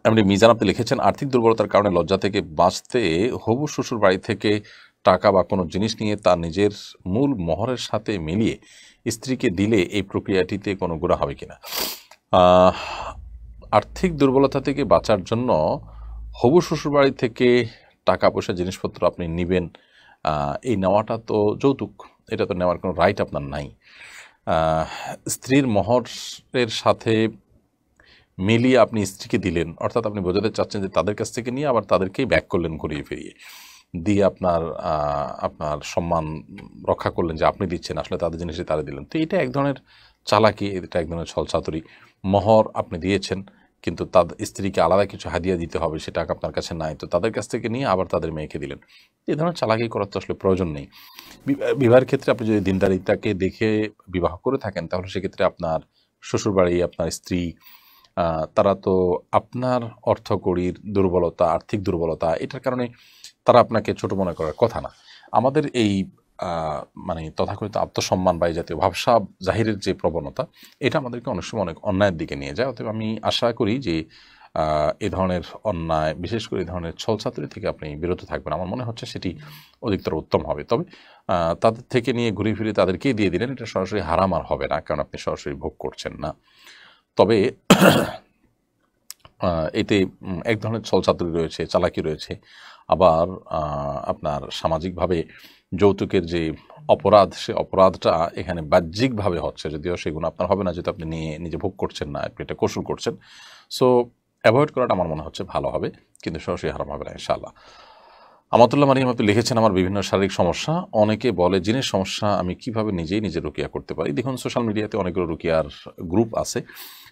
এমনি মিজান আপনি লিখেছেন, আর্থিক দুর্বলতার কারণে লজ্জা থেকে বাঁচতে হবু শ্বশুর বাড়ি থেকে টাকা বা কোনো জিনিস নিয়ে তার নিজের মূল মোহরের সাথে মিলিয়ে স্ত্রীকে দিলে এই প্রক্রিয়াটিতে কোনো গুণা হবে কিনা? আহ, আর্থিক দুর্বলতা থেকে বাঁচার জন্য হবু শ্বশুর বাড়ি থেকে টাকা পয়সা জিনিসপত্র আপনি নেবেন, এই নেওয়াটা তো যৌতুক, এটা তো নেওয়ার কোনো রাইট আপনার নাই। আহ, স্ত্রীর মোহরের সাথে মিলিয়ে আপনি স্ত্রীকে দিলেন, অর্থাৎ আপনি বোঝাতে চাচ্ছেন যে তাদের কাছ থেকে নিয়ে আবার তাদেরকেই ব্যাক করলেন ঘুরিয়ে ফিরিয়ে, দিয়ে আপনার সম্মান রক্ষা করলেন যে আপনি দিচ্ছেন, আসলে তাদের জিনিসই তারা দিলেন। তো এটা এক ধরনের চালাকি, এটা এক ধরনের ছলচাতুরি। মোহর আপনি দিয়েছেন, কিন্তু তাদের স্ত্রীকে আলাদা কিছু হাদিয়া দিতে হবে, সেটা আপনার কাছে নাই, তো তাদের কাছ থেকে নিয়ে আবার তাদের মেয়েকে দিলেন। এই ধরনের চালাকি করার তো আসলে প্রয়োজন নেই। বিবাহের ক্ষেত্রে আপনি যদি দিনদারিতাকে দেখে বিবাহ করে থাকেন, তাহলে সেক্ষেত্রে আপনার শ্বশুরবাড়ি, আপনার স্ত্রী, তারা তো আপনার অর্থকড়ির দুর্বলতা, আর্থিক দুর্বলতা, এটার কারণে তারা আপনাকে ছোট মনে করার কথা না। আমাদের এই মানে তথাকথিত আত্মসম্মান বা এই জাতীয় ভাবসাব জাহিরের যে প্রবণতা, এটা আমাদেরকে অনেক সময় অনেক অন্যায়ের দিকে নিয়ে যায়। অতএব আমি আশা করি যে এ ধরনের অন্যায়, বিশেষ করে এই ধরনের ছলচাতুরি থেকে আপনি বিরত থাকবেন। আমার মনে হচ্ছে সেটি অধিকতর উত্তম হবে। তবে তাদের থেকে নিয়ে ঘুরে ফিরে তাদেরকেই দিয়ে দিলেন, এটা সরাসরি হারাম আর হবে না, কারণ আপনি সরাসরি ভোগ করছেন না। তবে এতে এক ধরনের ছলচাতুরি রয়েছে, চালাকি রয়েছে। আবার আপনার সামাজিকভাবে যৌতুকের যে অপরাধ, সে অপরাধটা এখানে বাহ্যিকভাবে হচ্ছে, যদিও সেগুলো আপনার হবে না, যেহেতু আপনি নিয়ে নিজে ভোগ করছেন না, আপনি এটা কসুর করছেন। সো অ্যাভয়েড করাটা আমার মনে হচ্ছে ভালো হবে, কিন্তু সরাসরি হারাম হবে না ইনশাআল্লাহ। আমাতুল্লাহ মারিয়াম আপনি লিখেছেন, আমার বিভিন্ন শারীরিক সমস্যা, অনেকে বলে জিনের সমস্যা, আমি কিভাবে নিজেই নিজে রুকিয়া করতে পারি? দেখুন, সোশ্যাল মিডিয়াতে অনেকগুলো রুকিয়ার গ্রুপ আছে,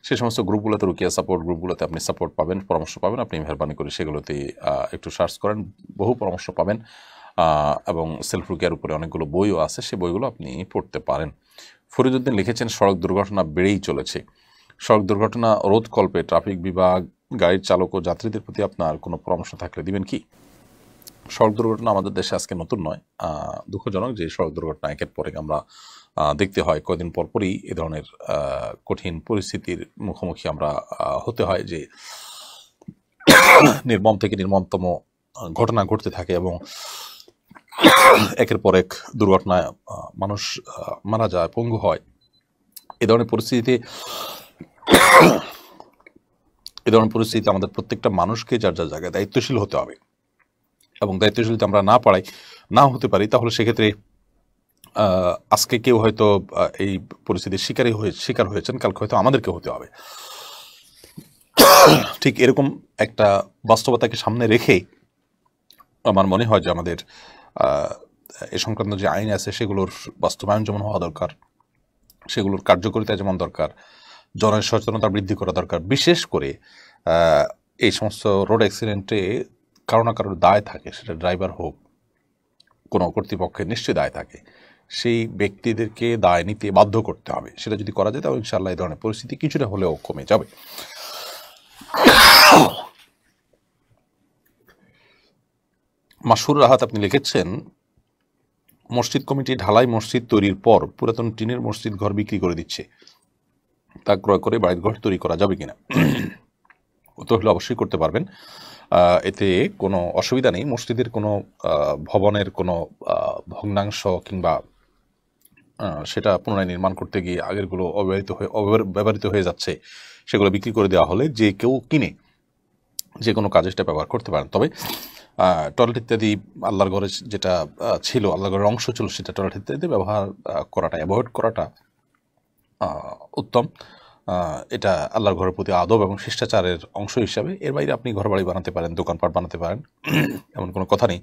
সেই সমস্ত গ্রুপগুলোতে, রুকিয়া সাপোর্ট গ্রুপগুলোতে আপনি সাপোর্ট পাবেন, পরামর্শ পাবেন। আপনি মেহরবানি করে সেগুলোতে একটু সার্চ করেন, বহু পরামর্শ পাবেন। এবং সেলফ রুকিয়ার উপরে অনেকগুলো বইও আছে, সেই বইগুলো আপনি পড়তে পারেন। ফরিদউদ্দিন লিখেছেন, সড়ক দুর্ঘটনা বেড়েই চলেছে, সড়ক দুর্ঘটনা রোধকল্পে ট্রাফিক বিভাগ, গাড়ির চালক ও যাত্রীদের প্রতি আপনার কোনো পরামর্শ থাকলে দিবেন কি? সড়ক দুর্ঘটনা আমাদের দেশে আজকে নতুন নয়, দুঃখজনক যে সড়ক দুর্ঘটনা একের পর এক আমরা দেখতে হয়, কয়েকদিন পরপরই এ ধরনের কঠিন পরিস্থিতির মুখোমুখি আমরা হতে হয়, যে নির্মম থেকে নির্মমতম ঘটনা ঘটতে থাকে এবং একের পর এক দুর্ঘটনায় মানুষ মারা যায়, পঙ্গু হয়। এ ধরনের পরিস্থিতিতে আমাদের প্রত্যেকটা মানুষকে যার যার জায়গায় দায়িত্বশীল হতে হবে, এবং দায়িত্বশীল যদি আমরা না হতে পারি, তাহলে সেক্ষেত্রে আজকে কেউ হয়তো এই পরিস্থিতির শিকার হয়েছেন, কালকে হয়তো আমাদেরকে হতে হবে। ঠিক এরকম একটা বাস্তবতাকে সামনে রেখে আমার মনে হয় যে আমাদের এ সংক্রান্ত যে আইন আছে সেগুলোর বাস্তবায়ন যেমন হওয়া দরকার, সেগুলোর কার্যকারিতা যেমন দরকার, জনসচেতনতা বৃদ্ধি করা দরকার। বিশেষ করে এই সমস্ত রোড অ্যাক্সিডেন্টে কারো না কারোর দায় থাকে, সেটা ড্রাইভার হোক, কোনো কর্তৃপক্ষের নিশ্চয়ই দায় থাকে, সেই ব্যক্তিদেরকে দায় নিতে বাধ্য করতে হবে। সেটা যদি করা যায়, তাহলে ইনশাআল্লাহ এই ধরনের পরিস্থিতি কিছুটা হলেও কমে যাবে। মাসুর রাহাত আপনি লিখেছেন, মসজিদ কমিটি ঢালাই মসজিদ তৈরির পর পুরাতন টিনের মসজিদ ঘর বিক্রি করে দিচ্ছে, তা ক্রয় করে বাড়ির ঘর তৈরি করা যাবে কিনা? উত্তর হলে অবশ্যই করতে পারবেন, এতে কোনো অসুবিধা নেই। মসজিদের কোনো ভবনের কোনো ভগ্নাংশ কিংবা সেটা পুনরায় নির্মাণ করতে গিয়ে আগেরগুলো ব্যবহৃত হয়ে যাচ্ছে, সেগুলো বিক্রি করে দেওয়া হলে যে কেউ কিনে যে কোনো কাজে সেটা ব্যবহার করতে পারেন। তবে টয়লেট ইত্যাদি আল্লাহর ঘরে যেটা ছিল, আল্লাহর ঘরের অংশ ছিল, সেটা টয়লেট ইত্যাদি ব্যবহার করাটা, অ্যাভয়েড করাটা উত্তম। এটা আল্লাহর ঘরের প্রতি আদব এবং শিষ্টাচারের অংশ হিসাবে। এর বাইরে আপনি ঘরবাড়ি বানাতে পারেন, দোকানপাট বানাতে পারেন, এমন কোনো কথা নেই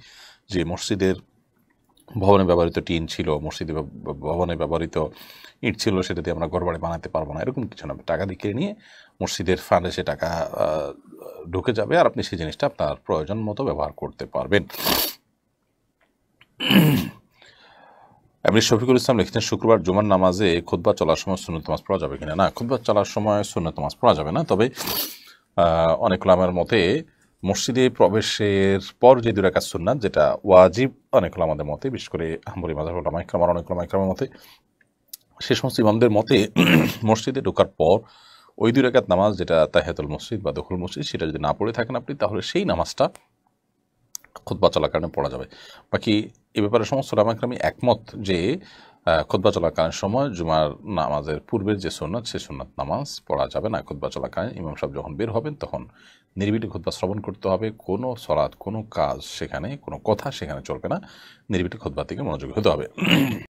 যে মসজিদের ভবনে ব্যবহৃত টিন ছিল, মসজিদে ভবনে ব্যবহৃত ইট ছিল, সেটা দিয়ে আমরা ঘরবাড়ি বানাতে পারবো না, এরকম কিছু না। টাকা দিয়ে নিয়ে মসজিদের ফান্ডে সে টাকা ঢুকে যাবে, আর আপনি সেই জিনিসটা আপনার প্রয়োজন মতো ব্যবহার করতে পারবেন। এমনি শফিকুল ইসলাম লিখছেন, শুক্রবার জুমার নামাজে খুতবা চলার সময় সুন্নত নামাজ পড়া যাবে কিনা? না, খুতবা চলার সময় সুন্নত নামাজ পড়া যাবে না। তবে অনেক উলামার মতে মসজিদে প্রবেশের পর যে 2 রাকাত সুন্নাত, যেটা ওয়াজিব অনেক উলামাদের মতে, বিশেষ করে হাম্বলী মাযহাবের উলামা ইকরাম, অনেক উলামা ইকরামের মতে, সে সমস্ত ইমামদের মতে মসজিদে ঢোকার পর ওই 2 রাকাত নামাজ যেটা তাহিয়াতুল মসজিদ বা দখুল মসজিদ সেটা যদি না পড়ে থাকেন আপনি, তাহলে সেই নামাজটা খুতবা চলাকালীন পড়া যাবে। বাকি এ ব্যাপারে সমস্ত উলামায়ে একমত যে খুতবা চলাকালীন সময় জুমার নামাজের পূর্বের যে সুন্নাত সে সুন্নাত নামাজ পড়া যাবে না। খুতবা চলাকালীন ইমাম সাহেব যখন বের হবেন তখন নিরিবিলি খুতবা শ্রবণ করতে হবে। কোনো সলাৎ, কোনো কাজ সেখানে, কোনো কথা সেখানে চলবে না। নিরিবিলি খুতবার দিকে মনোযোগী হতে হবে।